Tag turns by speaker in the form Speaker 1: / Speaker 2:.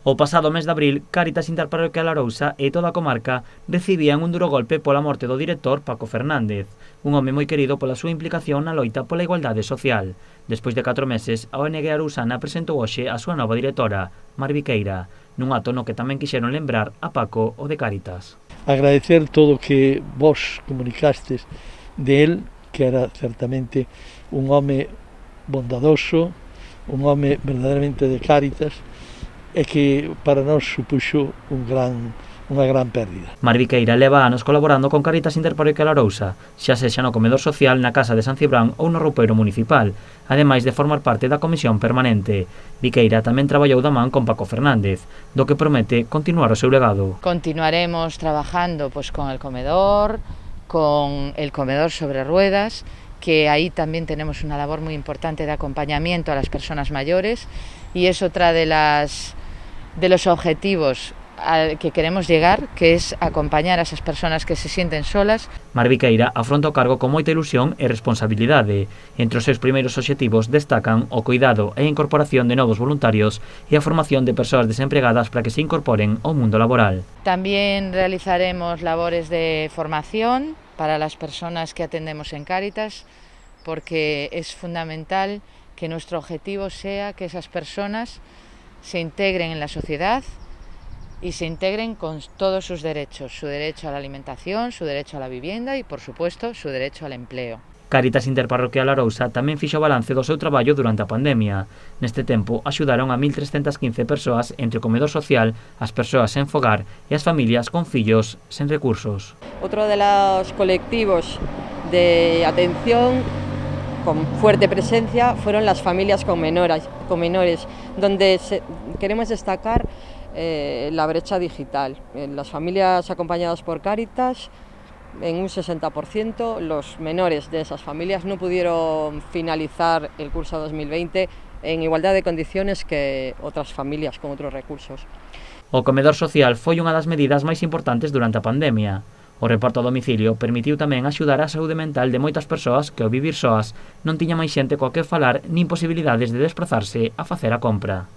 Speaker 1: O pasado mes de abril, Cáritas Interparroquial Arousa e toda a comarca recibían un duro golpe pola morte do director Paco Fernández, un home moi querido pola súa implicación na loita pola igualdade social. Despois de 4 meses, a ONG arousana presentou hoxe a súa nova directora, Mar Viqueira, nun acto no que tamén quixeron lembrar a Paco o de Cáritas.
Speaker 2: Agradecer todo o que vos comunicastes de él, que era certamente un home bondadoso, un home verdadeiramente de Cáritas, e que para nós supuxo unha gran pérdida.
Speaker 1: Mar Viqueira leva anos colaborando con Cáritas Interparroquial Arousa, xa sexa no comedor social na Casa de San Cibrán ou no roupeiro municipal, ademais de formar parte da comisión permanente. Viqueira tamén traballou da man con Paco Fernández, do que promete continuar o seu legado.
Speaker 3: Continuaremos trabajando con el comedor sobre ruedas, que ahí también tenemos una labor muy importante de acompañamiento a las personas mayores, y es otra de los objetivos al que queremos llegar, que es acompañar a esas personas que se sienten solas.
Speaker 1: Mar Viqueira afronta o cargo con moita ilusión e responsabilidade. Entre os seus primeiros obxectivos destacan o cuidado e a incorporación de novos voluntarios e a formación de persoas desempregadas para que se incorporen ao mundo laboral.
Speaker 3: También realizaremos labores de formación para las personas que atendemos en Cáritas, porque es fundamental que nuestro objetivo sea que esas personas se integren en la sociedad y se integren con todos sus derechos, su derecho a la alimentación, su derecho a la vivienda y, por supuesto, su derecho al empleo.
Speaker 1: Cáritas Interparroquial Arousa tamén fixo balance do seu traballo durante a pandemia. Neste tempo, axudaron a 1.315 persoas entre o comedor social, as persoas sen fogar e as familias con fillos sen recursos.
Speaker 4: Otro de los colectivos de atención con fuerte presencia fueron las familias con menores, donde queremos destacar la brecha digital. Las familias acompañadas por Cáritas, en un 60%, los menores de esas familias no pudieron finalizar el curso 2020 en igualdad de condiciones que otras familias con otros recursos.
Speaker 1: O comedor social foi unha das medidas máis importantes durante a pandemia. O reparto a domicilio permitiu tamén axudar a saúde mental de moitas persoas que ao vivir soas non tiña máis xente coa que falar nin posibilidades de desplazarse a facer a compra.